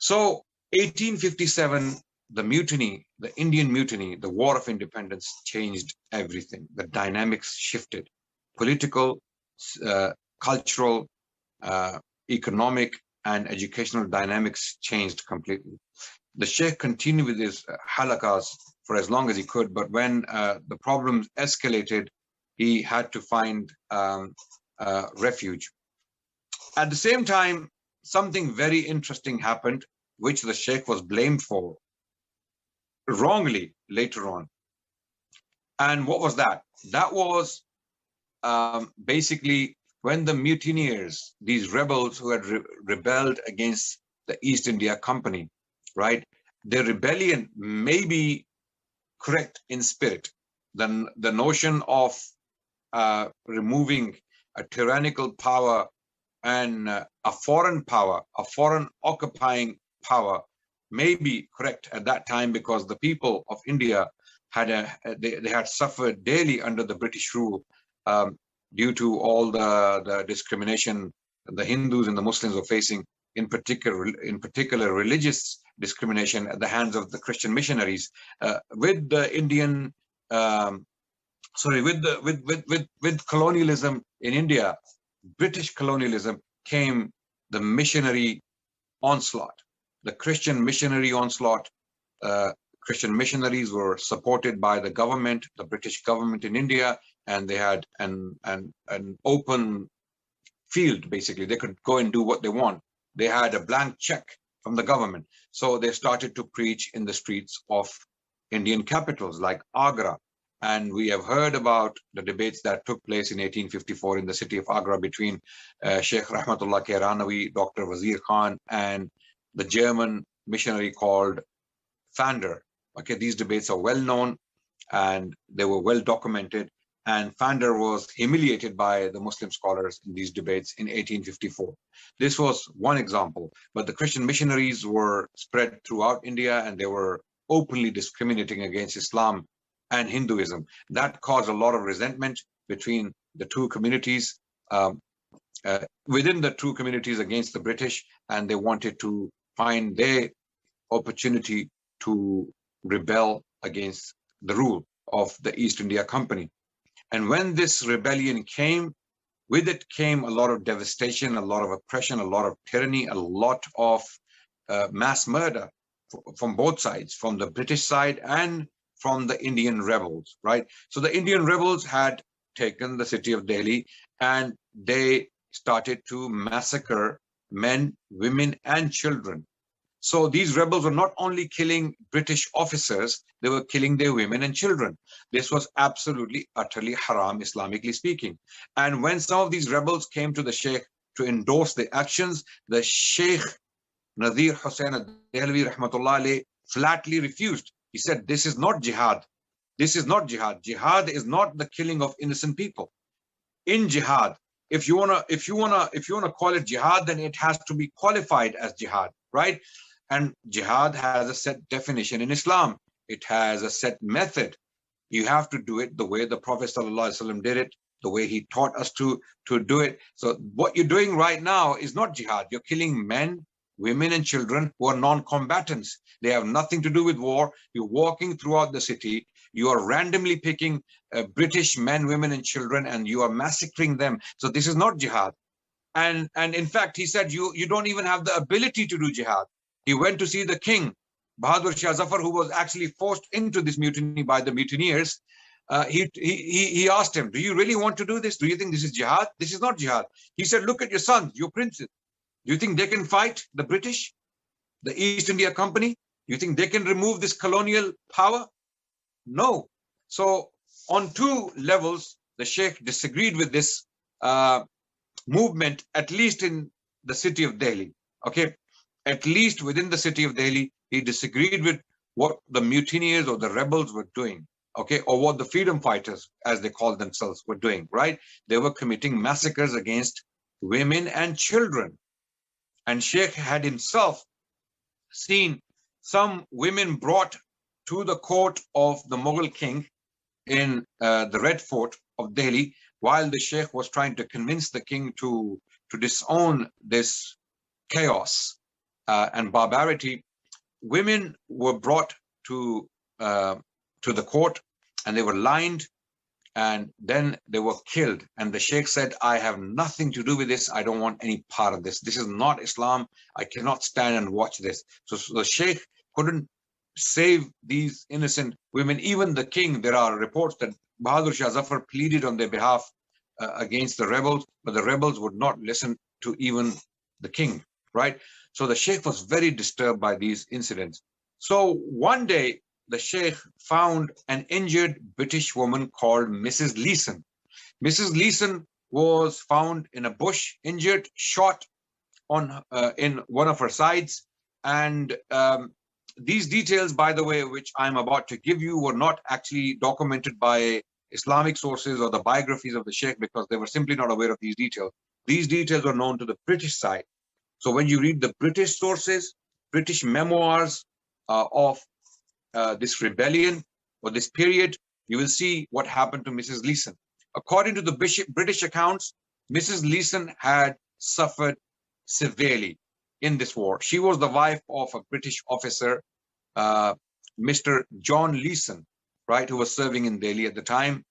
So 1857, the mutiny, the Indian mutiny, the War of Independence changed everything. The dynamics shifted. Political, cultural, economic, and educational dynamics changed completely. The Sheikh continued with his halakas for as long as he could, but when the problems escalated, he had to find refuge. At the same time, something very interesting happened, which the Sheikh was blamed for wrongly later on. And what was that? That was basically when the mutineers, these rebels who had rebelled against the East India Company, right? Their rebellion may be correct in spirit. The notion of removing a tyrannical power and a foreign power, a foreign occupying power, may be correct at that time, because the people of India had they had suffered daily under the British rule, due to all the discrimination the Hindus and the Muslims were facing, in particular religious discrimination at the hands of the Christian missionaries. With the Indian, with colonialism in India, British colonialism, came the missionary onslaught, the Christian missionary onslaught. Christian missionaries were supported by the government, the British government in India, and they had an open field. Basically, they could go and do what they want. They had a blank check from the government. So they started to preach in the streets of Indian capitals like Agra. And we have heard about the debates that took place in 1854 in the city of Agra between Sheikh Rahmatullah Kairanawi, Dr. Wazir Khan, and the German missionary called Fander. Okay, these debates are well known and they were well documented. And Fander was humiliated by the Muslim scholars in these debates in 1854. This was one example, but the Christian missionaries were spread throughout India and they were openly discriminating against Islam and Hinduism. That caused a lot of resentment between the two communities, within the two communities against the British, and they wanted to find their opportunity to rebel against the rule of the East India Company. And when this rebellion came, with it came a lot of devastation, a lot of oppression, a lot of tyranny, a lot of mass murder from both sides, from the British side and from the Indian rebels, right? So the Indian rebels had taken the city of Delhi and they started to massacre men, women, and children. So these rebels were not only killing British officers, they were killing their women and children. This was absolutely, utterly haram, Islamically speaking. And when some of these rebels came to the Sheikh to endorse the actions, the Sheikh Nadir Hussain Dehlvi Rahmatullah alayh flatly refused. He said, this is not jihad. This is not jihad. Jihad is not the killing of innocent people. In jihad, if you wanna call it jihad, then it has to be qualified as jihad, right? And jihad has a set definition in Islam. It has a set method. You have to do it the way the Prophet ﷺ did it, the way he taught us to do it. So what you're doing right now is not jihad. You're killing men, women, and children who are non-combatants. They have nothing to do with war. You're walking throughout the city. You are randomly picking British men, women, and children, and you are massacring them. So this is not jihad. And in fact, he said, you don't even have the ability to do jihad. He went to see the king, Bahadur Shah Zafar, who was actually forced into this mutiny by the mutineers. He asked him, do you really want to do this? Do you think this is jihad? This is not jihad. He said, look at your sons, your princes. Do you think they can fight the British, the East India Company? Do you think they can remove this colonial power? No. So on two levels, the Sheikh disagreed with this movement, at least in the city of Delhi. Okay. At least within the city of Delhi, he disagreed with what the mutineers or the rebels were doing, okay, or what the freedom fighters, as they call themselves, were doing, right? They were committing massacres against women and children. And Sheikh had himself seen some women brought to the court of the Mughal king in the Red Fort of Delhi, while the Sheikh was trying to convince the king to disown this chaos. and barbarity, women were brought to the court, and they were lined, and then they were killed. And the sheikh said, I have nothing to do with this. I don't want any part of this. This is not Islam. I cannot stand and watch this. So the sheikh couldn't save these innocent women. Even the king, there are reports that Bahadur Shah Zafar pleaded on their behalf against the rebels, but the rebels would not listen to even the king, right? So the sheikh was very disturbed by these incidents. So one day, the sheikh found an injured British woman called Mrs. Leeson. Mrs. Leeson was found in a bush, injured, shot on in one of her sides. And these details, by the way, which I'm about to give you, were not actually documented by Islamic sources or the biographies of the sheikh, because they were simply not aware of these details. These details were known to the British side. So when you read the British sources, British memoirs of this rebellion or this period, you will see what happened to Mrs. Leeson. According to the British accounts, Mrs. Leeson had suffered severely in this war. She was the wife of a British officer, Mr. John Leeson, right, who was serving in Delhi at the time,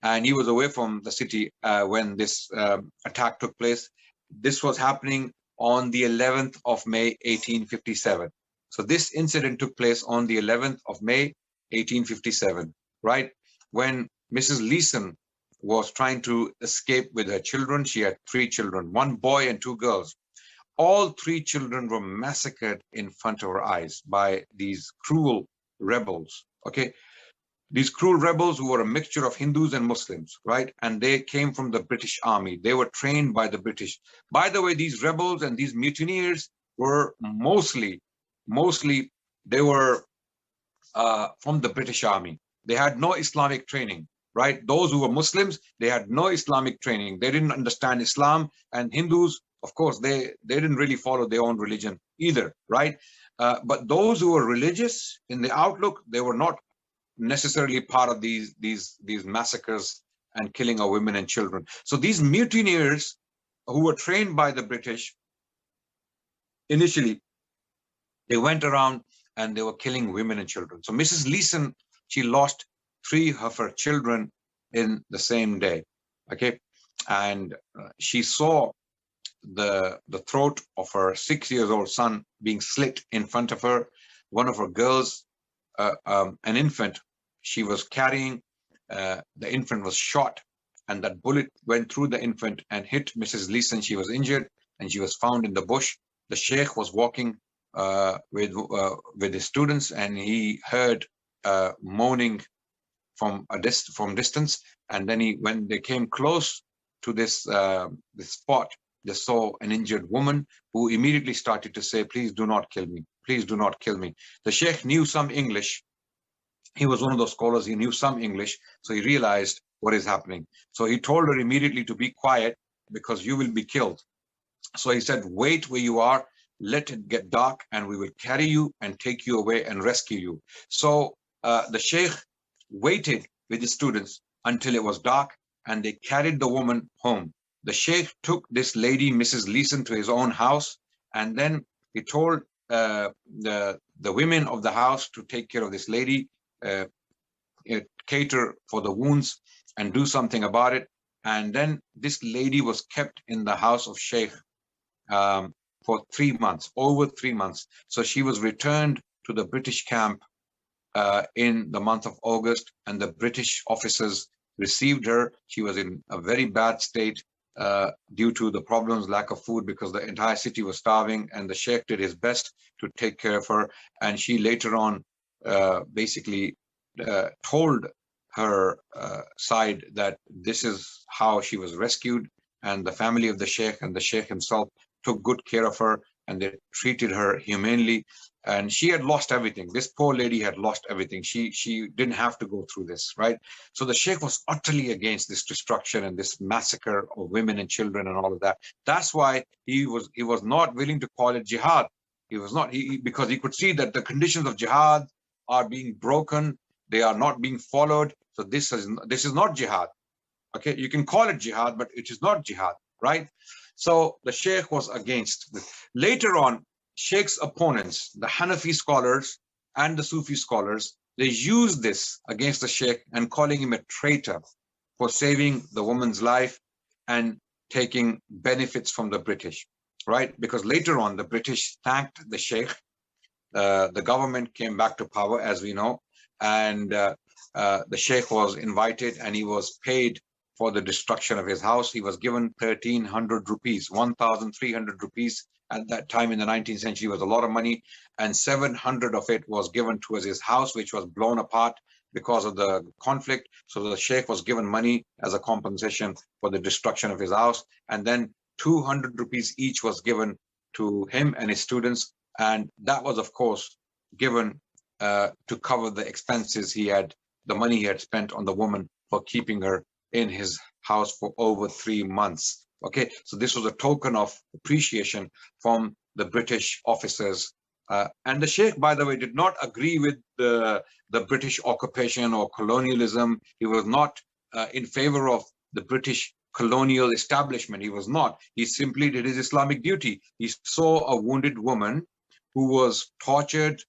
and he was away from the city when this attack took place. This was happening on the 11th of May, 1857. So this incident took place on the 11th of May, 1857, right? When Mrs. Leeson was trying to escape with her children. She had 3 children, 1 boy and 2 girls. All 3 children were massacred in front of her eyes by these cruel rebels, okay? These cruel rebels who were a mixture of Hindus and Muslims, right? And they came from the British Army. They were trained by the British. By the way, these rebels and these mutineers were mostly they were from the British Army. They had no Islamic training, right? Those who were Muslims, they had no Islamic training. They didn't understand Islam. And Hindus, of course, they didn't really follow their own religion either, right? But those who were religious in the outlook, they were not necessarily part of these massacres and killing of women and children. So these mutineers who were trained by the British, initially, they went around and they were killing women and children. So Mrs. Leeson, she lost 3 of her children in the same day, okay? And she saw the throat of her 6-year-old son being slit in front of her. One of her girls, an infant she was carrying, the infant was shot, and that bullet went through the infant and hit Mrs. Leeson. She was injured, and she was found in the bush. The sheikh was walking with his students, and he heard moaning from distance. And then when they came close to this spot, they saw an injured woman who immediately started to say, "Please do not kill me. Please do not kill me." The sheikh knew some English. He was one of those scholars. He knew some English, so he realized what is happening. So he told her immediately to be quiet, because you will be killed. So he said, "Wait where you are. Let it get dark, and we will carry you and take you away and rescue you." So the sheikh waited with his students until it was dark, and they carried the woman home. The sheikh took this lady, Mrs. Leeson, to his own house, and then he told the women of the house to take care of this lady, cater for the wounds, and do something about it. And then this lady was kept in the house of sheikh for 3 months, over 3 months. So she was returned to the British camp in the month of August, and the British officers received her. She was in a very bad state due to the problems, lack of food, because the entire city was starving, and the sheikh did his best to take care of her. And she later on basically told her side that this is how she was rescued, and the family of the sheikh and the sheikh himself took good care of her, and they treated her humanely. And she had lost everything. This poor lady had lost everything. She didn't have to go through this, right? So the sheikh was utterly against this destruction and this massacre of women and children and all of that. That's why he was not willing to call it jihad. He was not, because he could see that the conditions of jihad are being broken. They are not being followed. So this is not jihad. Okay, you can call it jihad, but it is not jihad, right? So the sheikh was against this. Later on, Sheikh's opponents, the Hanafi scholars and the Sufi scholars, they used this against the Sheikh and calling him a traitor for saving the woman's life and taking benefits from the British, right? Because later on, the British thanked the Sheikh. The government came back to power, as we know, and the Sheikh was invited and he was paid for the destruction of his house. He was given 1,300 rupees, 1,300 rupees at that time in the 19th century was a lot of money, and 700 of it was given towards his house, which was blown apart because of the conflict. So the Sheikh was given money as a compensation for the destruction of his house, and then 200 rupees each was given to him and his students, and that was of course given to cover the expenses the money he had spent on the woman for keeping her in his house for over 3 months. Okay, so this was a token of appreciation from the British officers. And the Sheikh, by the way, did not agree with the British occupation or colonialism. He was not in favor of the British colonial establishment. He was not. He simply did his Islamic duty. He saw a wounded woman who was tortured,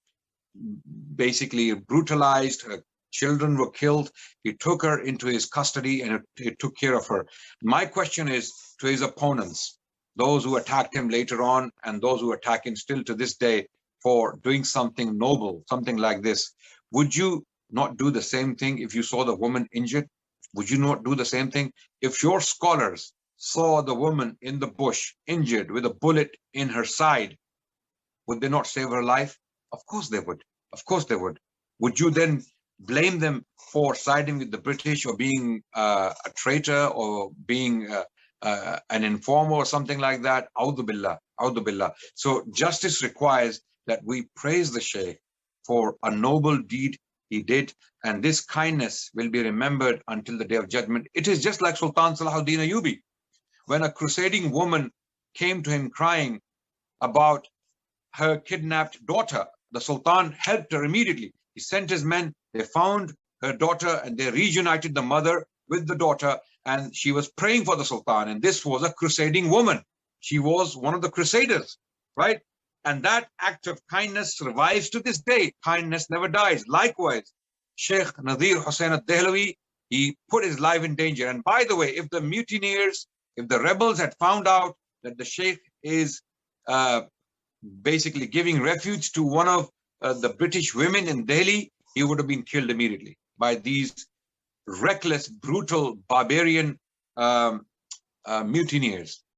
basically brutalized. Her children were killed. He took her into his custody and he took care of her. My question is to his opponents, those who attacked him later on and those who attack him still to this day for doing something noble, something like this. Would you not do the same thing if you saw the woman injured? Would you not do the same thing? If your scholars saw the woman in the bush injured with a bullet in her side, would they not save her life? Of course they would. Of course they would. Would you then blame them for siding with the British or being a traitor or being an informer or something like that? A'udhu billah, a'udhu billah. So justice requires that we praise the Shaykh for a noble deed he did, and this kindness will be remembered until the day of judgment. It is just like Sultan Salahuddin Ayyubi. When a crusading woman came to him crying about her kidnapped daughter, the Sultan helped her immediately. He sent his men, they found her daughter and they reunited the mother with the daughter, and she was praying for the Sultan. And this was a crusading woman. She was one of the crusaders, right? And that act of kindness survives to this day. Kindness never dies. Likewise, Sheikh Nadir Hussain al-Dehlawi, he put his life in danger. And by the way, if the mutineers, if the rebels had found out that the Sheikh is basically giving refuge to one of the British women in Delhi, he would have been killed immediately by these reckless, brutal, barbarian mutineers.